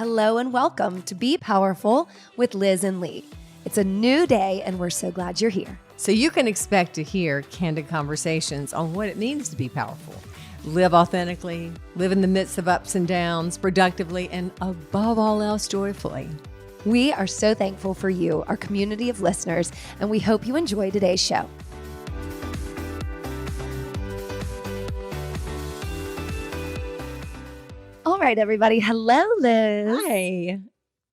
Hello and welcome to Be Powerful with Liz and Lee. It's a new day and we're so glad you're here. So you can expect to hear candid conversations on what it means to be powerful. Live authentically, live in the midst of ups and downs, productively, and above all else, joyfully. We are so thankful for you, our community of listeners, and we hope you enjoy today's show. All right, everybody. Hello, Liz. Hi.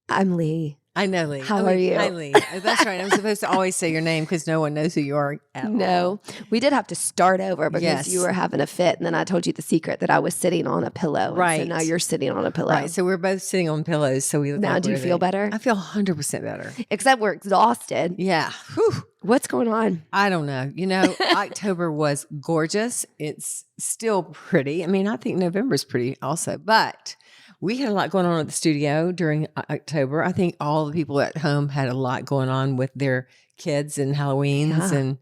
I'm Lee. I know, Lee. How are you? Hi, Lee. That's right. I'm supposed to always say your name because no one knows who you are at all. No, we did have to start over because Yes. you were having a fit, and then I told you the secret that I was sitting on a pillow. Right. And so now you're sitting on a pillow. Right. So we're both sitting on pillows. So we look Now, like do you we're feel better? I feel 100% better. Except we're exhausted. Yeah. Whew. What's going on? I don't know. You know, October was gorgeous. It's still pretty. I mean, I think November's pretty also, but we had a lot going on at the studio during October. I think all the people at home had a lot going on with their kids and Halloweens, and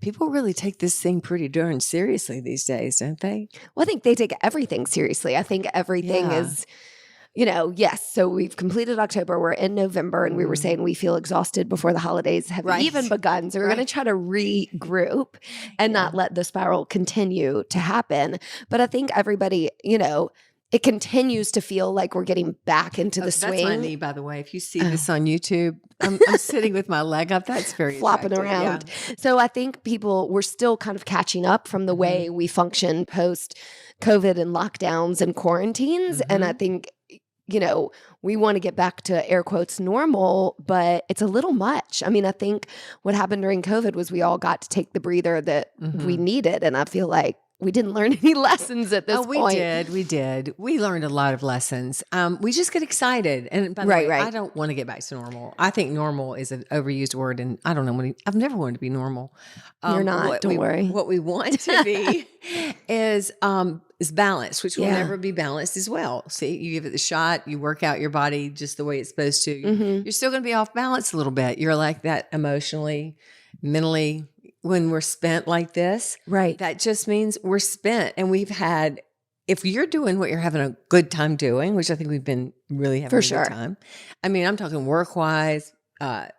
people really take this thing pretty darn seriously these days, don't they? Well, I think they take everything seriously. I think everything is, yes. So we've completed October. We're in November, and we were saying we feel exhausted before the holidays have even begun. So we're going to try to regroup and not let the spiral continue to happen. But I think everybody, it continues to feel like we're getting back into the swing. That's my knee, by the way. If you see this on YouTube, I'm sitting with my leg up. That's very flopping attractive. around. Yeah. So I think we're still kind of catching up from the way we function post COVID and lockdowns and quarantines. And I think, we want to get back to air quotes normal, but it's a little much. I mean, I think what happened during COVID was we all got to take the breather that we needed. And I feel like we didn't learn any lessons at this point. We did. We learned a lot of lessons. We just get excited. And by the way, I don't want to get back to normal. I think normal is an overused word. And I don't know, I've never wanted to be normal. You're not, don't worry. What we want to be is balanced, which will never be balanced as well. See, you give it the shot, you work out your body just the way it's supposed to. You're still going to be off balance a little bit. You're like that emotionally, mentally. When we're spent like this, that just means we're spent. And we've had, if you're doing what you're having a good time doing, which I think we've been really having a good time. I mean, I'm talking work-wise,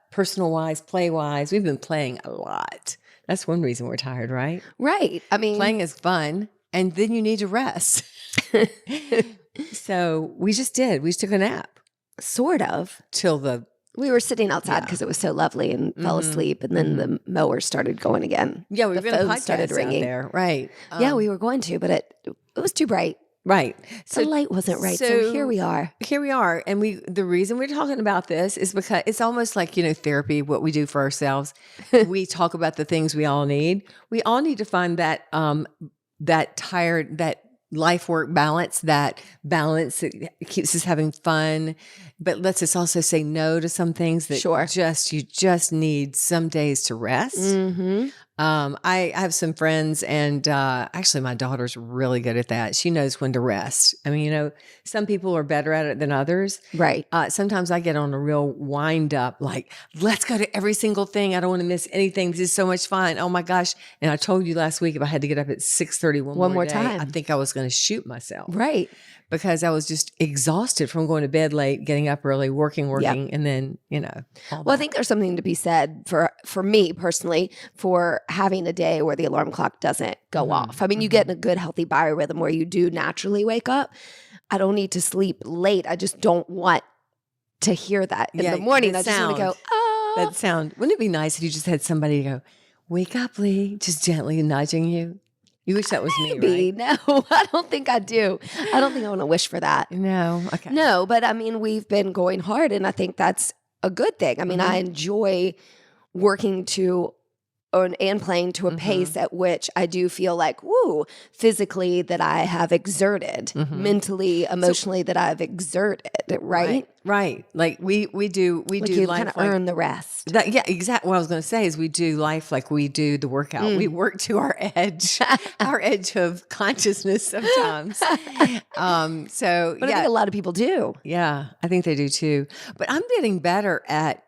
personal-wise, play-wise. We've been playing a lot. That's one reason we're tired, right? Right. I mean, playing is fun, and then you need to rest. So we just did. We just took a nap. Sort of. We were sitting outside because it was so lovely and fell asleep, and then the mower started going again. Yeah, we were going to podcast started ringing. Out there, right? Yeah, we were going to, but it was too bright. Right. So the light wasn't right. So here we are. Here we are, and the reason we're talking about this is because it's almost like therapy. What we do for ourselves, we talk about the things we all need. We all need to find that life work balance, that balance that keeps us having fun, but lets us also say no to some things that you just need some days to rest. I have some friends, and actually my daughter's really good at that. She knows when to rest. I mean, some people are better at it than others. Right. Sometimes I get on a real wind up, like, let's go to every single thing. I don't want to miss anything. This is so much fun. Oh my gosh. And I told you last week, if I had to get up at 6:30 one more time, I think I was going to shoot myself. Right. Because I was just exhausted from going to bed late, getting up early, working, and then, Well, I think there's something to be said for me personally for having a day where the alarm clock doesn't go off. I mean, you get in a good, healthy biorhythm where you do naturally wake up. I don't need to sleep late. I just don't want to hear that in the morning. I just want to go, That sound. Wouldn't it be nice if you just had somebody go, wake up, Lee, just gently nudging you? You wish that was me, right? No, I don't think I do. I don't think I want to wish for that. No. Okay. No, but I mean, we've been going hard, and I think that's a good thing. I mean, I enjoy working and playing to a pace at which I do feel like, physically that I have exerted, mentally, emotionally that I've exerted, right? Right. Like we do You life kind of earn the rest. Exactly. What I was going to say is we do life like we do the workout. We work to our edge, our edge of consciousness sometimes. But I think a lot of people do. Yeah, I think they do too. But I'm getting better at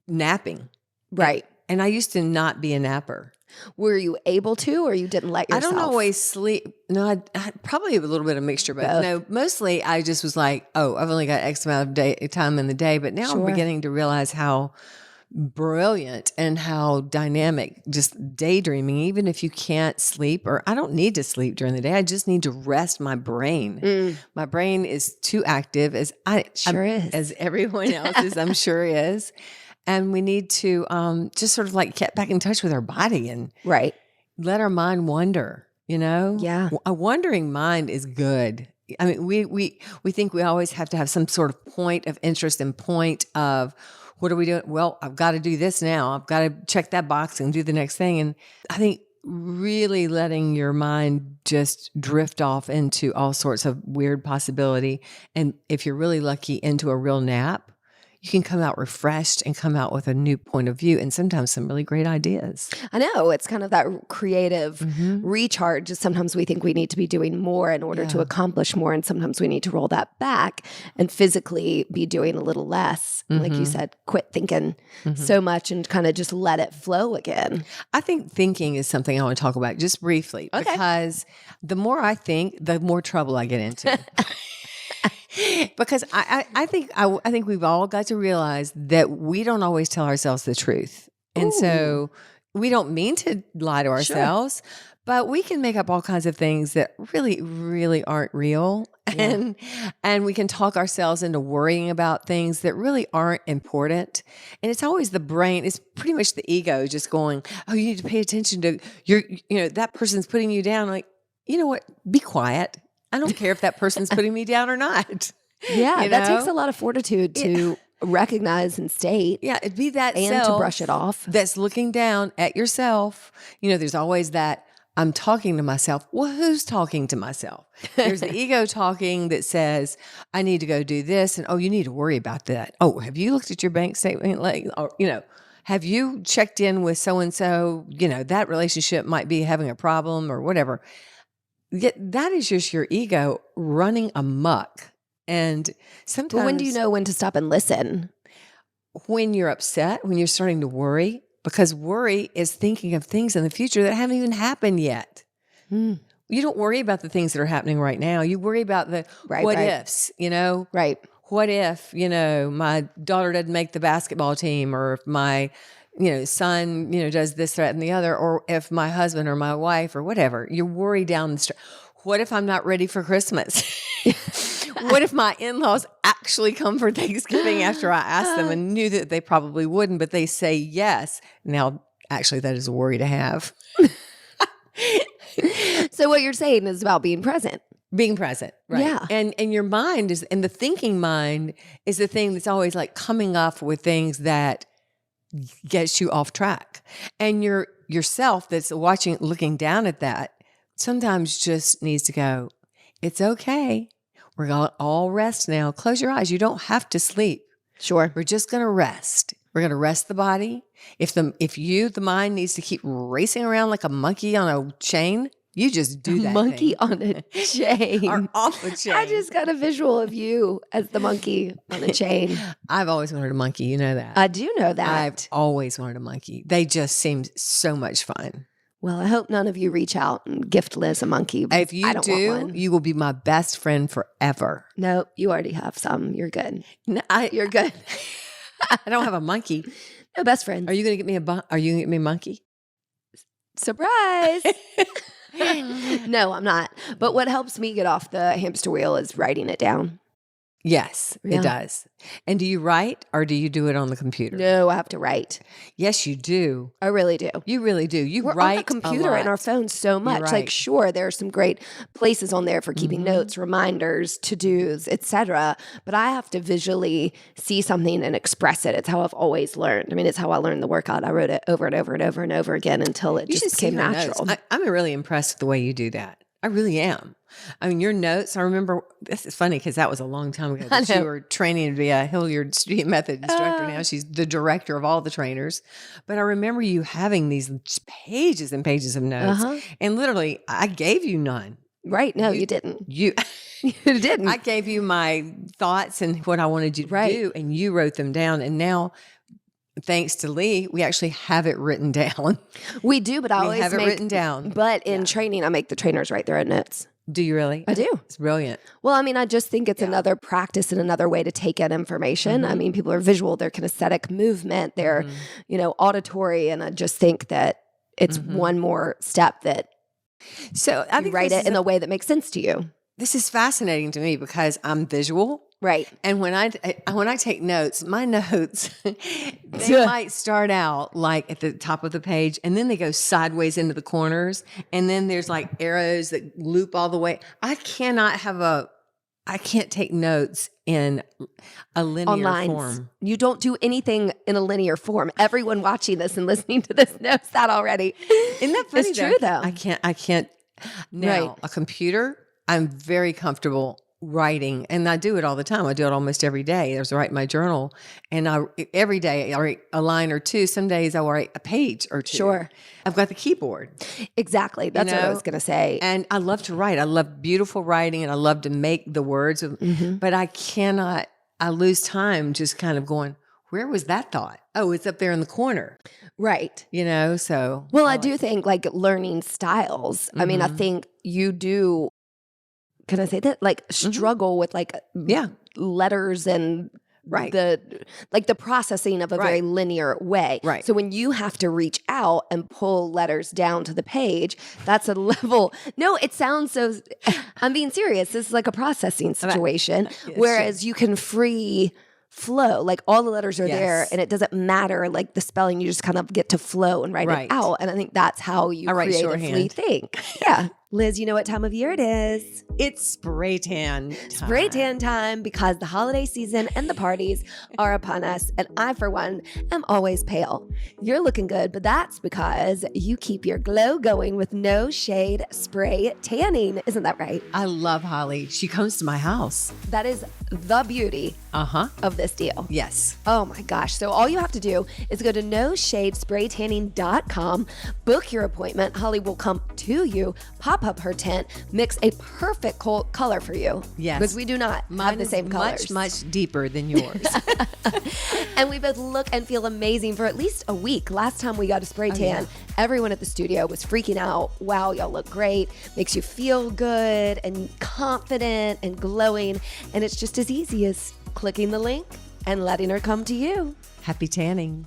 napping. Right. And I used to not be a napper. Were you able to, or you didn't let I yourself? don't always sleep. No, I probably a little bit of mixture, but no, mostly I just was like, oh, I've only got X amount of time in the day. But now I'm beginning to realize how brilliant and how dynamic just daydreaming, even if you can't sleep, or I don't need to sleep during the day. I just need to rest my brain. My brain is too active as as everyone else's, I'm sure is. And we need to just sort of like get back in touch with our body and let our mind wander, Yeah. A wandering mind is good. I mean, we think we always have to have some sort of point of interest and point of, what are we doing? Well, I've got to do this now. I've got to check that box and do the next thing. And I think really letting your mind just drift off into all sorts of weird possibility. And if you're really lucky, into a real nap, you can come out refreshed and come out with a new point of view and sometimes some really great ideas. I know. It's kind of that creative recharge. Sometimes we think we need to be doing more in order to accomplish more. And sometimes we need to roll that back and physically be doing a little less. Like you said, quit thinking so much and kind of just let it flow again. I think thinking is something I want to talk about just briefly because the more I think, the more trouble I get into. Because I think we've all got to realize that we don't always tell ourselves the truth. And so we don't mean to lie to ourselves, but we can make up all kinds of things that really, really aren't real. Yeah. And we can talk ourselves into worrying about things that really aren't important. And it's always the brain, it's pretty much the ego just going, oh, you need to pay attention to that person's putting you down. Like, you know what? Be quiet. I don't care if that person's putting me down or not. Yeah, that takes a lot of fortitude to recognize and state. Yeah, it'd be that and self to brush it off. That's looking down at yourself. There's always that I'm talking to myself. Well, who's talking to myself? There's the ego talking that says, I need to go do this. And, oh, you need to worry about that. Oh, have you looked at your bank statement? Have you checked in with so-and-so? That relationship might be having a problem or whatever. Yet that is just your ego running amok. And sometimes. But when do you know when to stop and listen? When you're upset, when you're starting to worry, because worry is thinking of things in the future that haven't even happened yet. You don't worry about the things that are happening right now. You worry about the what ifs, Right. What if, my daughter doesn't make the basketball team, or if my son, does this, that, and the other, or if my husband or my wife or whatever, you worry down the street. What if I'm not ready for Christmas? What if my in-laws actually come for Thanksgiving after I asked them and knew that they probably wouldn't, but they say yes? Now, actually, that is a worry to have. So what you're saying is about being present. Being present, right? Yeah. And your mind is, and the thinking mind is the thing that's always like coming up with things that gets you off track. And yourself that's looking down at that, sometimes just needs to go, it's okay. We're going to all rest now. Close your eyes. You don't have to sleep. Sure. We're just going to rest. We're going to rest the body. If the mind needs to keep racing around like a monkey on a chain, you just do that. Monkey on a chain. Or off a chain. I just got a visual of you as the monkey on a chain. I've always wanted a monkey. You know that. I do know that. I've always wanted a monkey. They just seemed so much fun. Well, I hope none of you reach out and gift Liz a monkey. If you do, you will be my best friend forever. No, you already have some. You're good. No, You're good. I don't have a monkey. No, best friends. Are you going to get me a monkey? Surprise. No, I'm not. But what helps me get off the hamster wheel is writing it down. Yes, it does. And do you write or do you do it on the computer? No, I have to write. Yes, you do. I really do. You really do. We're write on the computer and our phones so much. Right. Like, sure, there are some great places on there for keeping notes, reminders, to-dos, etc. But I have to visually see something and express it. It's how I've always learned. I mean, it's how I learned the workout. I wrote it over and over and over and over again until it just became natural. I'm really impressed with the way you do that. I really am. I mean, your notes, I remember, this is funny because that was a long time ago that you were training to be a Hilliard Student Method instructor. Now she's the director of all the trainers. But I remember you having these pages and pages of notes. And literally, I gave you none. Right. No, you didn't. You didn't. I gave you my thoughts and what I wanted you to do, and you wrote them down. And now thanks to Lee, we actually have it written down. We do, but I We always have it written down. But in training, I make the trainers write their own notes. Do you really? I do. It's brilliant. Well, I mean, I just think it's another practice and another way to take in information. I mean, people are visual, they're kinesthetic movement, they're, auditory. And I just think that it's one more step that So I you think write it in a way that makes sense to you. this is fascinating to me because I'm visual. Right. And when I take notes, my notes, they might start out like at the top of the page and then they go sideways into the corners. And then there's like arrows that loop all the way. I can't take notes in a linear form. You don't do anything in a linear form. Everyone watching this and listening to this knows that already. Isn't that funny? It's true though. I can't. Now, Right. a computer, I'm very comfortable writing, and I do it all the time. I do it almost every day. I was writing my journal, and every day I write a line or two. Some days I write a page or two. Sure. I've got the keyboard. Exactly. That's what I was going to say. And I love to write. I love beautiful writing, and I love to make the words. But I lose time just kind of going, where was that thought? Oh, it's up there in the corner. Right. So. Well, I do think like learning styles. I mean, I think you do, can I say that? Like struggle with like letters and the processing of a very linear way. Right. So when you have to reach out and pull letters down to the page, that's a level. No, it sounds so, I'm being serious. This is like a processing situation. Whereas you can free flow, like all the letters are there and it doesn't matter like the spelling, you just kind of get to flow and write it out. And I think that's how you creatively think. Yeah. Liz, you know what time of year it is? It's spray tan time. Spray tan time, because the holiday season and the parties are upon us. And I, for one, am always pale. You're looking good, but that's because you keep your glow going with no shade spray tanning. Isn't that right? I love Holly. She comes to my house. That is the beauty of this deal. Yes. Oh my gosh. So all you have to do is go to noshadespraytanning.com, book your appointment. Holly will come to you, pop up her tent, mix a perfect color for you. Yes. Because we do not have the same colors. Much deeper than yours. And we both look and feel amazing for at least a week. Last time we got a spray tan, everyone at the studio was freaking out. Wow, y'all look great. Makes you feel good and confident and glowing. And it's just as easy as clicking the link and letting her come to you. Happy tanning.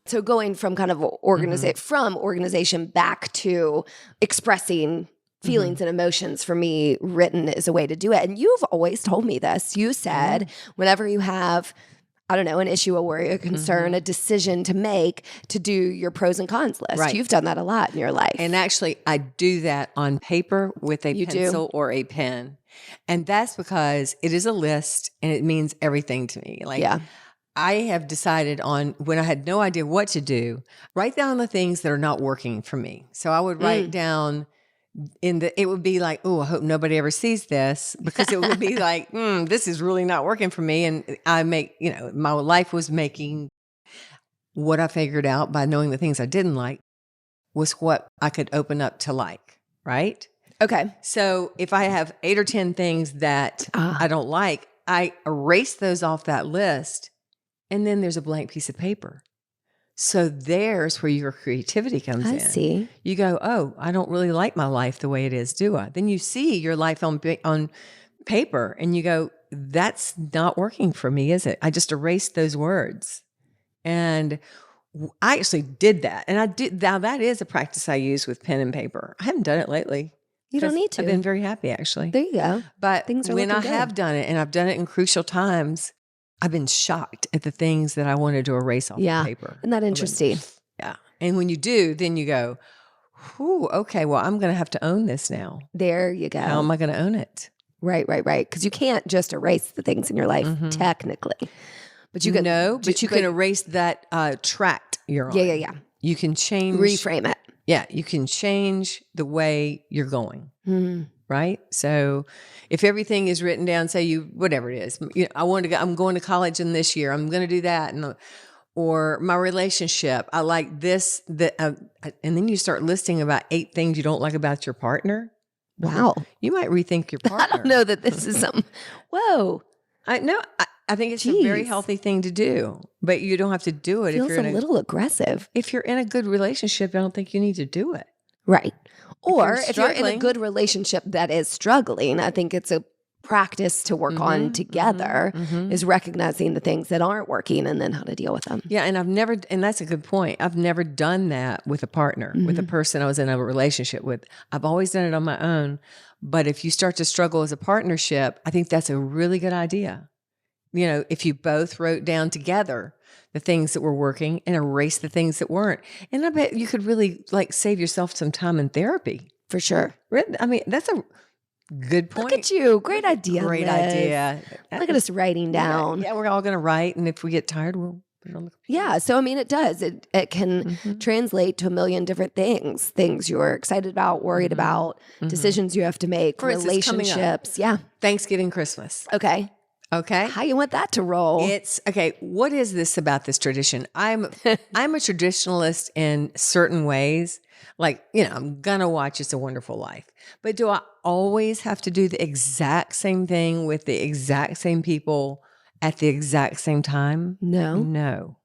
So going from kind of organization back to expressing feelings and emotions, for me, written is a way to do it. And you've always told me this. You said whenever you have, I don't know, an issue, a worry, a concern, a decision to make, to do your pros and cons list. Right. You've done that a lot in your life. And actually, I do that on paper with a pencil or a pen. And that's because it is a list and it means everything to me. Like, I have decided on, when I had no idea what to do, write down the things that are not working for me. So I would write down it would be like, oh, I hope nobody ever sees this, because it would be like, this is really not working for me. And my life was making, what I figured out by knowing the things I didn't like was what I could open up to like, right? Okay. So if I have 8 or 10 things that I don't like, I erase those off that list. And then there's a blank piece of paper. So there's where your creativity comes in. I see. You go, oh, I don't really like my life the way it is, do I? Then you see your life on paper and you go, that's not working for me, is it? I just erased those words. And I actually did that. And now that is a practice I use with pen and paper. I haven't done it lately. You don't need to. I've been very happy, actually. There you go. But Things are when I looking good. have done it, and I've done it in crucial times, I've been shocked at the things that I wanted to erase off the paper. Isn't that interesting? Yeah. And when you do, then you go, whew, okay, well, I'm going to have to own this now. There you go. How am I going to own it? Right. Because you can't just erase the things in your life, technically. But you can but you can erase that tract you're on. Yeah. You can change. Reframe it. Yeah. You can change the way you're going. Right. So if everything is written down, say whatever it is, I'm going to college in this year, I'm going to do that. Or my relationship, I like this, and then you start listing about 8 things you don't like about your partner. Wow. You might rethink your partner. I don't know that this is something. Whoa. I know. I think it's a very healthy thing to do, but you don't have to do it. Feels a little aggressive. If you're in a good relationship, I don't think you need to do it. Right. Or if you're in a good relationship that is struggling, I think it's a practice to work on together is recognizing the things that aren't working and then how to deal with them. Yeah. And that's a good point. I've never done that with a partner, with a person I was in a relationship with. I've always done it on my own. But if you start to struggle as a partnership, I think that's a really good idea. You know, if you both wrote down together the things that were working and erase the things that weren't. And I bet you could really like save yourself some time in therapy. For sure. I mean, that's a good point. Look at you. Great idea. Great Liz. idea. Look at us writing down. Yeah, we're all going to write. And if we get tired, we'll put it on the computer. Yeah. So, I mean, it does. It can translate to a million different things you're excited about, worried about, decisions you have to make, For instance, relationships. Yeah. Thanksgiving, Christmas. Okay. How you want that to roll? It's okay. What is this about this tradition? I'm a traditionalist in certain ways. Like, you know, I'm going to watch It's a Wonderful Life. But do I always have to do the exact same thing with the exact same people at the exact same time? No.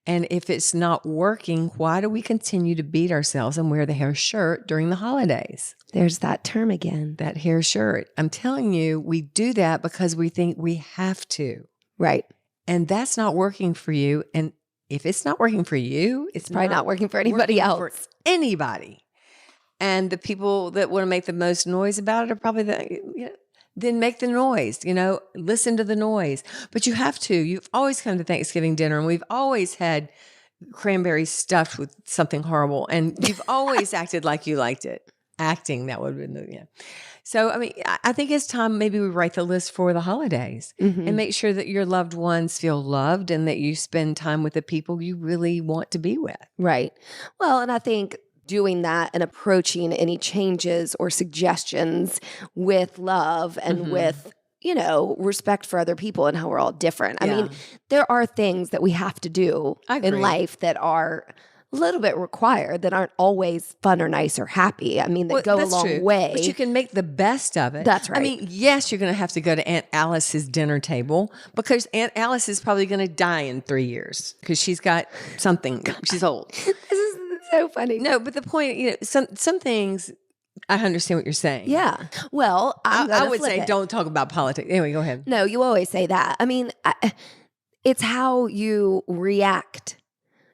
And if it's not working, why do we continue to beat ourselves and wear the hair shirt during the holidays? There's that term again. That hair shirt. I'm telling you, we do that because we think we have to. Right. And that's not working for you. And if it's not working for you, it's probably not working for anybody else. For anybody. And the people that want to make the most noise about it are probably then make the noise, listen to the noise. But you have to. You've always come to Thanksgiving dinner and we've always had cranberries stuffed with something horrible. And you've always acted like you liked it. Acting, that would have been So, I mean, I think it's time maybe we write the list for the holidays and make sure that your loved ones feel loved and that you spend time with the people you really want to be with. Right. Well, and I think doing that and approaching any changes or suggestions with love and with, respect for other people and how we're all different. I mean, there are things that we have to do in life that are a little bit required that aren't always fun or nice or happy. I mean, that go a long way. But you can make the best of it. That's right. I mean, yes, you're going to have to go to Aunt Alice's dinner table because Aunt Alice is probably going to die in 3 years because she's got something. She's old. This is so funny. No, but the point, some things, I understand what you're saying. Yeah. Well, I would say don't talk about politics. Anyway, go ahead. No, you always say that. I mean, it's how you react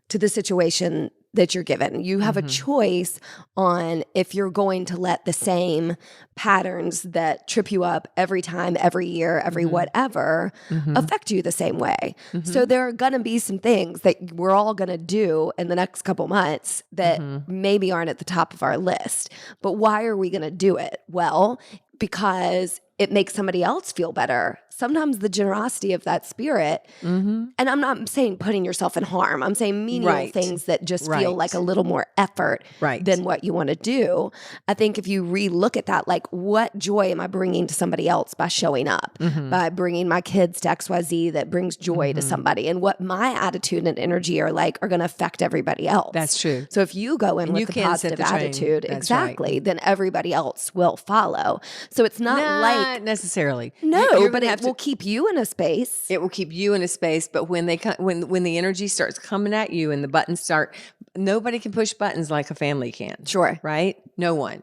to the situation that you're given. You have a choice on if you're going to let the same patterns that trip you up every time, every year, every whatever affect you the same way. So there are going to be some things that we're all going to do in the next couple months that maybe aren't at the top of our list. But why are we going to do it? Well, because it makes somebody else feel better. Sometimes the generosity of that spirit, and I'm not saying putting yourself in harm. I'm saying menial things that just feel like a little more effort than what you want to do. I think if you re-look at that, like what joy am I bringing to somebody else by showing up, by bringing my kids to XYZ that brings joy to somebody, and what my attitude and energy are like are going to affect everybody else. That's true. So if you go in with the positive attitude, then everybody else will follow. So it's not necessarily. No, but it will keep you in a space. It will keep you in a space. But when the energy starts coming at you and the buttons start, nobody can push buttons like a family can. Sure. Right? No one.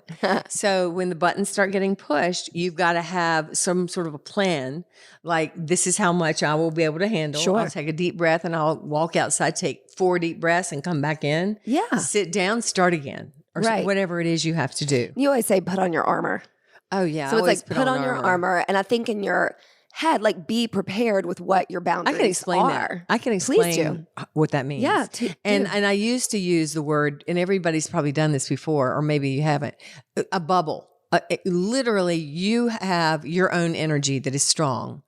So when the buttons start getting pushed, you've got to have some sort of a plan. Like, this is how much I will be able to handle. Sure. I'll take a deep breath and I'll walk outside, take 4 deep breaths and come back in. Yeah. Sit down, start again. Or whatever it is you have to do. You always say, put on your armor. Oh, yeah. So it's like, put on your armor. And I think in your head, like, be prepared with what your boundaries are. I can explain that. I can explain what that means. Yeah. And I used to use the word, and everybody's probably done this before, or maybe you haven't, a bubble. Literally, you have your own energy that is strong.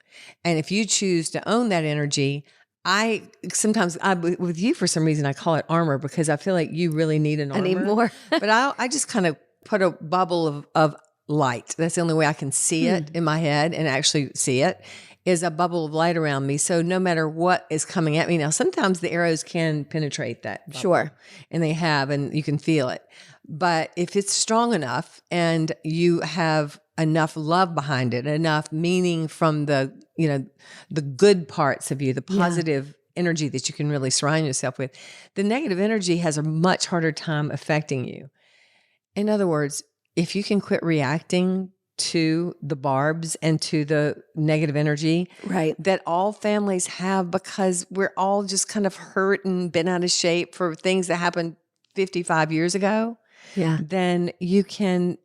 And if you choose to own that energy, with you, for some reason, I call it armor because I feel like you really need an armor. I need more. But I just kind of put a bubble of light. That's the only way I can see it in my head and actually see it, is a bubble of light around me. So no matter what is coming at me now, sometimes the arrows can penetrate that bubble, sure, and they have, and you can feel it. But if it's strong enough and you have enough love behind it, enough meaning from the, the good parts of you, the positive energy that you can really surround yourself with, the negative energy has a much harder time affecting you. In other words, if you can quit reacting to the barbs and to the negative energy that all families have, because we're all just kind of hurt and been out of shape for things that happened 55 years ago, then you can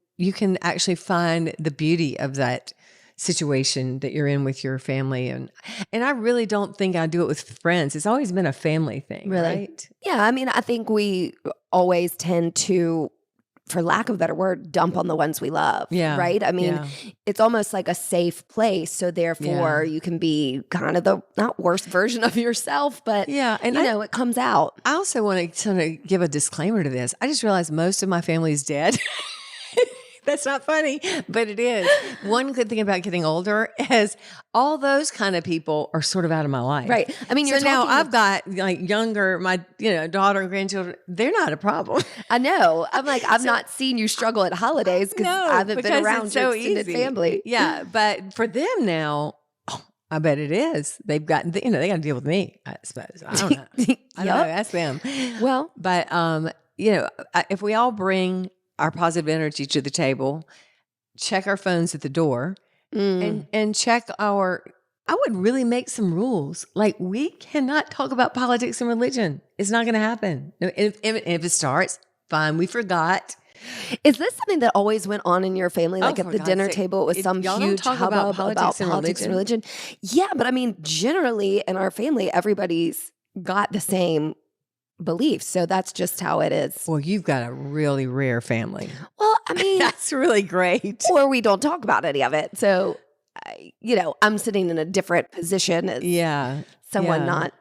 actually find the beauty of that situation that you're in with your family. And I really don't think I do it with friends. It's always been a family thing, right? Yeah. I mean, I think we always tend to, for lack of a better word, dump on the ones we love. Yeah. Right. I mean, it's almost like a safe place. So therefore you can be kind of the not worst version of yourself, but and it comes out. I also want to give a disclaimer to this. I just realized most of my family is dead. That's not funny, but it is. One good thing about getting older is all those kind of people are sort of out of my life. Right. I mean, so now I've got like younger, my daughter and grandchildren. They're not a problem. I know. I'm like, I've not seen you struggle at holidays because I haven't been around your extended family. Yeah, but for them now, I bet it is. They've got, they got to deal with me, I suppose. I don't know. I don't know. Ask them. Well, but if we all bring our positive energy to the table, check our phones at the door, and check I would really make some rules. Like, we cannot talk about politics and religion. It's not going to happen. If it starts, fine, we forgot. Is this something that always went on in your family? Like at the dinner table, it was some huge hubbub about politics and religion? Yeah, but I mean, generally in our family, everybody's got the same beliefs. So that's just how it is. Well, you've got a really rare family. Well, I mean, that's really great. Or we don't talk about any of it. So, I'm sitting in a different position as someone not.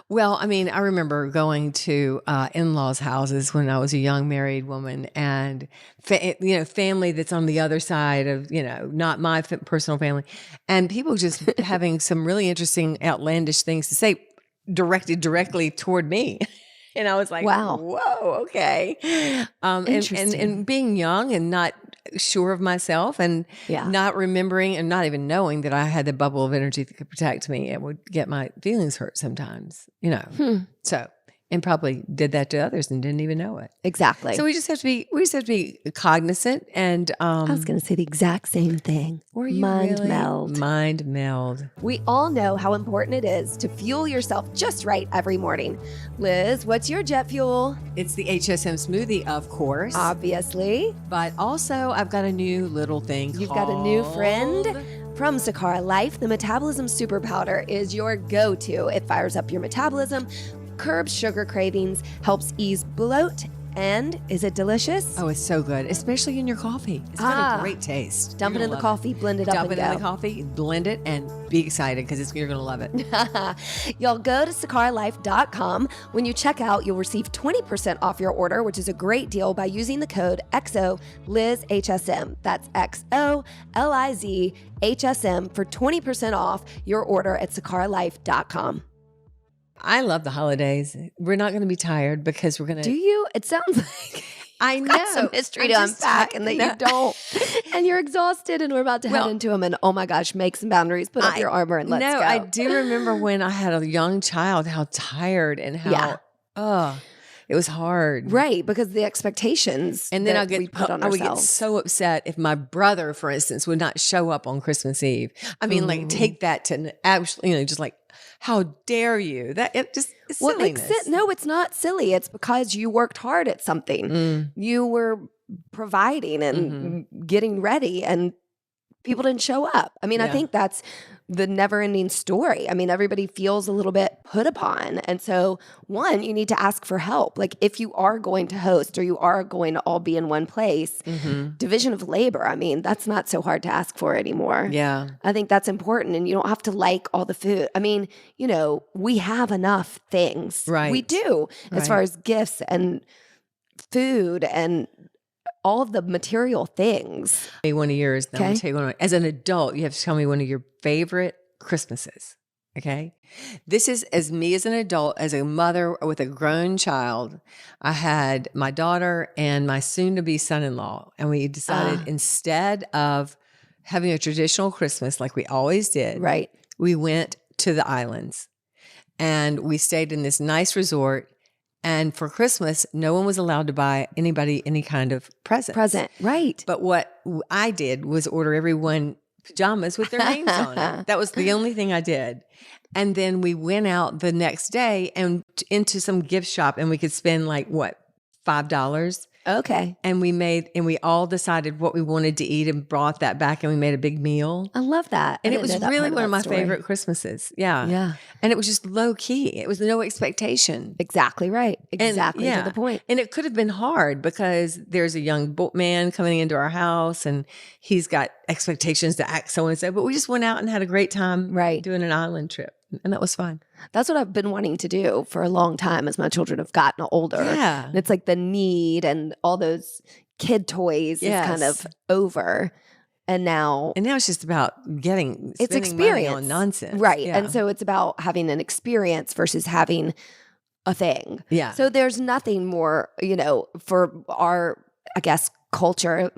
Well, I mean, I remember going to in-laws' houses when I was a young married woman, and family that's on the other side of not my personal family, and people just having some really interesting, outlandish things to say, directed directly toward me. And I was like, wow, whoa, okay. And being young and not sure of myself and not remembering and not even knowing that I had the bubble of energy that could protect me and would get my feelings hurt sometimes, So, and probably did that to others and didn't even know it. Exactly. So we just have to be cognizant and I was going to say the exact same thing. Were you Mind really? meld. Mind meld. We all know how important it is to fuel yourself just right every morning. Liz, what's your jet fuel? It's the HSM smoothie, of course. Obviously. But also I've got a new little thing. You've got a new friend? From Sakara Life, the Metabolism Super Powder is your go-to. It fires up your metabolism, curbs sugar cravings, helps ease bloat, and is it delicious? Oh, it's so good, especially in your coffee. It's got a great taste. Dump it in the coffee, blend it up and go. Dump it in the coffee, blend it, and be excited because you're going to love it. Y'all go to sakaralife.com. When you check out, you'll receive 20% off your order, which is a great deal by using the code XOLizHSM. That's XOLIZHSM for 20% off your order at sakaralife.com. I love the holidays. We're not going to be tired because we're going to... Do you? It sounds like I know. Got some history to unpack and that you don't. And you're exhausted and we're about to head into them and oh my gosh, make some boundaries, put up your armor and let's go. No, I do remember when I had a young child, how tired and how, it was hard. Right, because the expectations and then I would get so upset if my brother, for instance, would not show up on Christmas Eve. I mean, like take that to absolutely, just like, how dare you? That it just is silliness. No, it's not silly. It's because you worked hard at something. You were providing and getting ready and people didn't show up. I mean, I think that's the never-ending story. I mean, everybody feels a little bit put upon. And so, one, you need to ask for help. Like if you are going to host or you are going to all be in one place, division of labor, I mean, that's not so hard to ask for anymore. Yeah. I think that's important. And you don't have to like all the food. I mean, we have enough things. Right. We do as far as gifts and food and all of the material things. One of yours. Okay. Tell you as an adult, you have to tell me one of your favorite Christmases. Okay. This is as me as an adult, as a mother with a grown child. I had my daughter and my soon to be son-in-law. And we decided instead of having a traditional Christmas like we always did, Right. we went to the islands and we stayed in this nice resort. And for Christmas, no one was allowed to buy anybody any kind of present. Right. But what I did was order everyone pajamas with their names on it. That was the only thing I did. And then we went out the next day and into some gift shop, and we could spend like what, $5. Okay. And we all decided what we wanted to eat and brought that back, and we made a big meal. I love that. And it was really one of my favorite Christmases. Yeah. Yeah. And it was just low key. It was no expectation. Exactly right. Exactly to the point. And it could have been hard because there's a young man coming into our house and he's got expectations to act so and so. But we just went out and had a great time doing an island trip. And that was fun. That's what I've been wanting to do for a long time as my children have gotten older. Yeah. And it's like the need and all those kid toys is kind of over. And now it's just about spending experience money on nonsense. Right. Yeah. And so it's about having an experience versus having a thing. Yeah. So there's nothing more, for our, I guess, culture,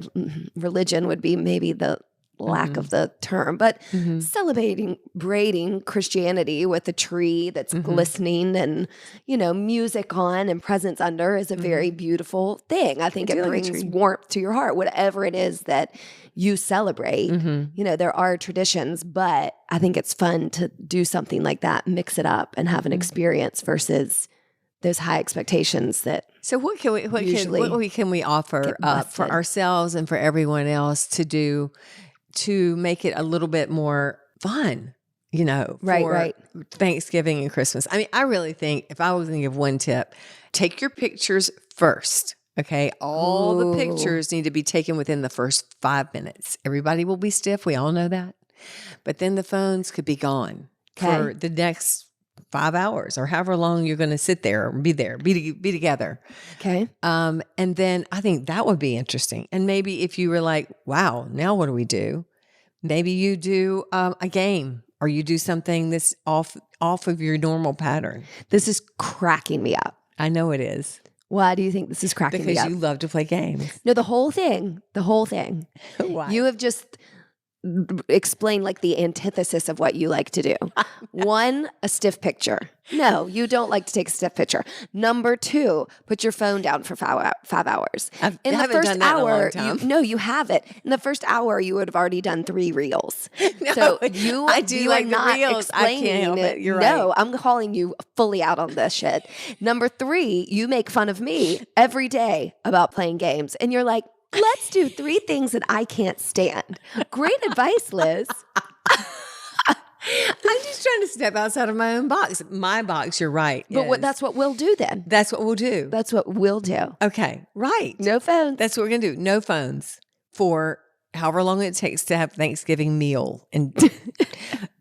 religion would be maybe the lack of the term, but celebrating Christianity with a tree that's glistening and, music on and presents under is a very beautiful thing. I think it brings warmth to your heart, whatever it is that you celebrate. There are traditions, but I think it's fun to do something like that, mix it up and have an experience versus those high expectations that. So what can we offer up for ourselves and for everyone else to do to make it a little bit more fun, for Thanksgiving and Christmas? I mean, I really think if I was going to give one tip, take your pictures first. Okay. All the pictures need to be taken within the first 5 minutes. Everybody will be stiff. We all know that. But then the phones could be gone for the next 5 hours or however long you're going to sit there or be together. Okay. And then I think that would be interesting. And maybe if you were like, wow, now what do we do? Maybe you do a game or you do something that's off of your normal pattern. This is cracking me up. I know it is. Why do you think this is cracking me up? Because you love to play games. No, the whole thing. Why? You have just explain like the antithesis of what you like to do. One, a stiff picture. No, you don't like to take a stiff picture. Number two, put your phone down for 5 hours. In the first hour, you haven't. In the first hour, you would have already done 3 reels. No, so I do like the reels. I can't help it. You're right. No, I'm calling you fully out on this shit. Number 3, you make fun of me every day about playing games. And you're like, let's do 3 things that I can't stand. Great advice, Liz. I'm just trying to step outside of my own box. My box, you're right. But that's what we'll do then. That's what we'll do. That's what we'll do. Okay, right. No phones. That's what we're going to do. No phones for however long it takes to have Thanksgiving meal. And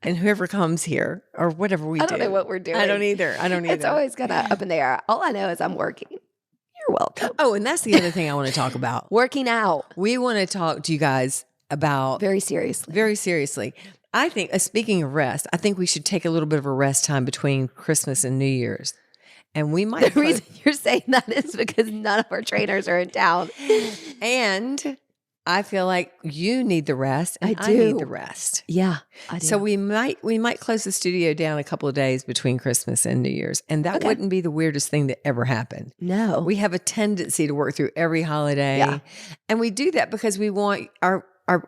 whoever comes here or whatever we do. I don't know what we're doing. I don't either. It's always kind of up in the air. All I know is I'm working. You're welcome. Oh, and that's the other thing I want to talk about. Working out. We want to talk to you guys about very seriously. I think, speaking of rest, I think we should take a little bit of a rest time between Christmas and New Year's. And we might. The reason you're saying that is because none of our trainers are in town. And I feel like you need the rest and I need the rest. Yeah, I do. So we might close the studio down a couple of days between Christmas and New Year's. And that wouldn't be the weirdest thing that ever happened. No. We have a tendency to work through every holiday. Yeah. And we do that because we want our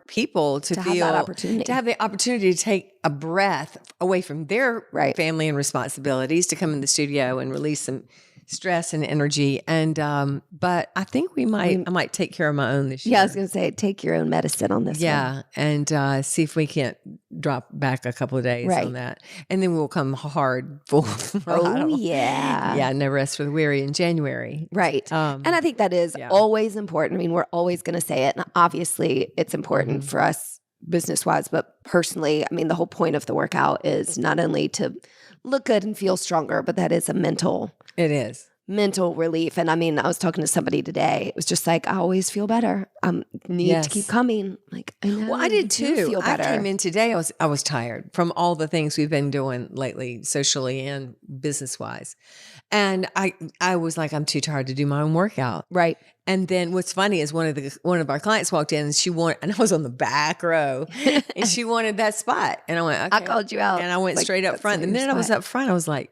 people to feel have that opportunity. To have the opportunity to take a breath away from their family and responsibilities to come in the studio and release some stress and energy. And but I think I might take care of my own this year. Yeah, I was going to say, take your own medicine on this one. Yeah, and see if we can't drop back a couple of days on that. And then we'll come hard full. Yeah, no rest for the weary in January. Right. And I think that is always important. I mean, we're always going to say it. And obviously it's important for us business-wise, but personally, I mean, the whole point of the workout is not only to look good and feel stronger, but that is a mental It is. mental relief. And I mean, I was talking to somebody today. It was just like, I always feel better. Need to keep coming. Like, I know. Well, I did too. Feel better. I came in today. I was tired from all the things we've been doing lately, socially and business wise. And I was like, I'm too tired to do my own workout. Right. And then what's funny is one of our clients walked in and I was on the back row and she wanted that spot. And I went, okay. I called you out. And I went straight up front. The minute I was up front, I was like,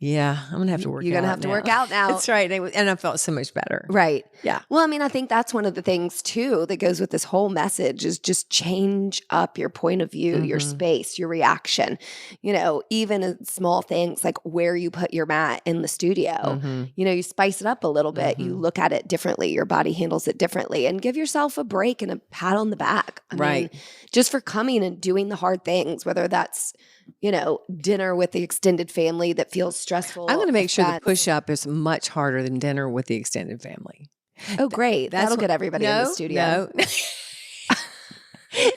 yeah, I'm going to have to work out. You're going to have to work out now. That's right. And I felt so much better. Right. Yeah. Well, I mean, I think that's one of the things too that goes with this whole message is just change up your point of view, your space, your reaction. You know, even in small things like where you put your mat in the studio. You know, you spice it up a little bit. You look at it differently. Your body handles it differently, and give yourself a break and a pat on the back. I mean, just for coming and doing the hard things, whether that's, you know, dinner with the extended family that feels stressful. I'm going to make sure the push-up is much harder than dinner with the extended family. Oh, great. That'll get everybody in the studio.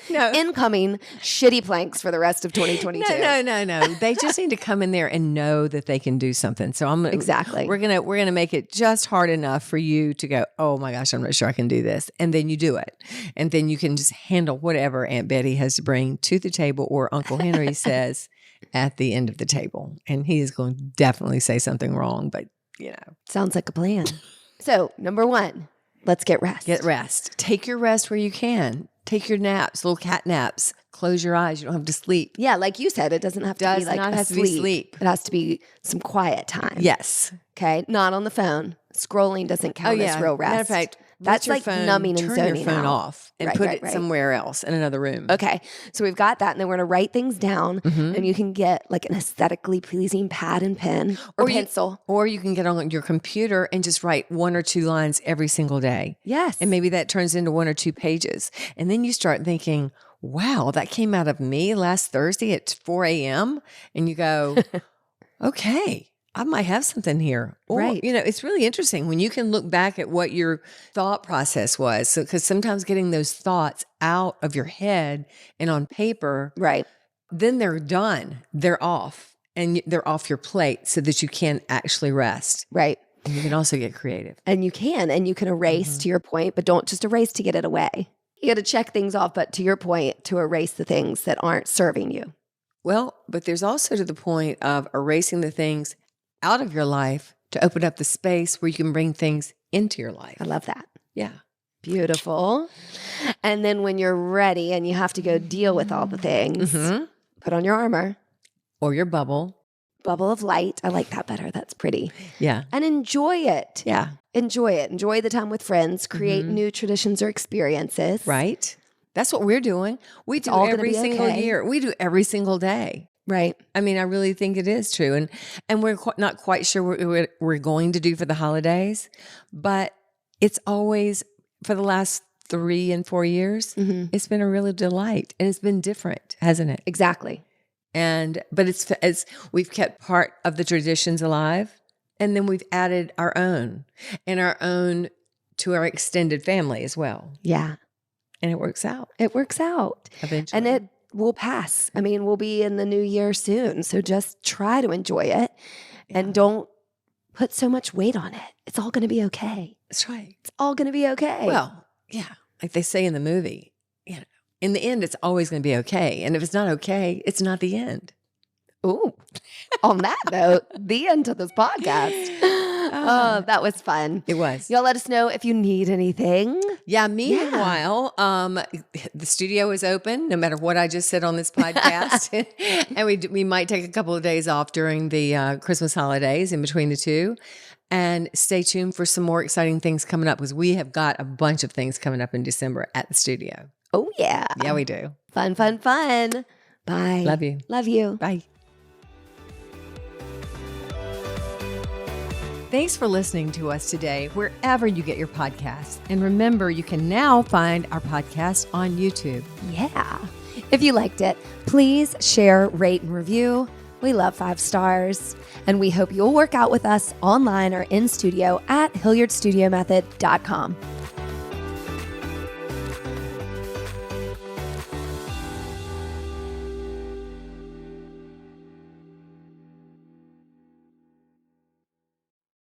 No. Incoming shitty planks for the rest of 2022. No. They just need to come in there and know that they can do something. So we're gonna make it just hard enough for you to go, oh my gosh, I'm not sure I can do this. And then you do it. And then you can just handle whatever Aunt Betty has to bring to the table or Uncle Henry says at the end of the table. And he is going to definitely say something wrong, but you know. Sounds like a plan. So, number 1, let's get rest. Get rest. Take your rest where you can. Take your naps, little cat naps. Close your eyes. You don't have to sleep. Yeah, like you said, it doesn't have to be like sleep. It has to be some quiet time. Yes. Okay. Not on the phone. Scrolling doesn't count as real rest. Matter of fact, that's like numbing and zoning out. Turn your phone off and put it somewhere else in another room. Okay. So we've got that. And then we're going to write things down. And you can get like an aesthetically pleasing pad and pen or pencil. Or you can get on your computer and just write 1 or 2 lines every single day. Yes. And maybe that turns into 1 or 2 pages. And then you start thinking, wow, that came out of me last Thursday at 4 a.m. And you go, okay, I might have something here. Or, you know, it's really interesting when you can look back at what your thought process was. So, because sometimes getting those thoughts out of your head and on paper, then they're done. They're off. And they're off your plate so that you can actually rest. Right. And you can also get creative. And you can erase to your point, but don't just erase to get it away. You got to check things off, but to your point, to erase the things that aren't serving you. Well, but there's also to the point of erasing the things out of your life to open up the space where you can bring things into your life. I love that. Yeah. Beautiful. And then when you're ready and you have to go deal with all the things, put on your armor. Or your bubble. Bubble of light. I like that better. That's pretty. Yeah. And enjoy it. Yeah. Enjoy it. Enjoy the time with friends. Create new traditions or experiences. Right. That's what we're doing. We do every single year. We do every single day. Right. I mean, I really think it is true. And we're not quite sure what we're going to do for the holidays, but it's always, for the last 3 and 4 years, it's been a really delight. And it's been different, hasn't it? Exactly. But it's we've kept part of the traditions alive, and then we've added our own to our extended family as well. Yeah. And it works out. It works out. Eventually. And it will pass. I mean, we'll be in the new year soon. So just try to enjoy it and don't put so much weight on it. It's all going to be okay. That's right. It's all going to be okay. Well, yeah. Like they say in the movie, you know, in the end, it's always going to be okay. And if it's not okay, it's not the end. Ooh. On that note, the end of this podcast. Oh, that was fun. It was. Y'all let us know if you need anything. Yeah. Meanwhile, the studio is open no matter what I just said on this podcast. And we might take a couple of days off during the Christmas holidays in between the two. And stay tuned for some more exciting things coming up because we have got a bunch of things coming up in December at the studio. Oh, yeah. Yeah, we do. Fun, fun, fun. Bye. Love you. Love you. Bye. Thanks for listening to us today, wherever you get your podcasts. And remember, you can now find our podcast on YouTube. Yeah. If you liked it, please share, rate, and review. We love 5 stars. And we hope you'll work out with us online or in studio at HilliardStudioMethod.com.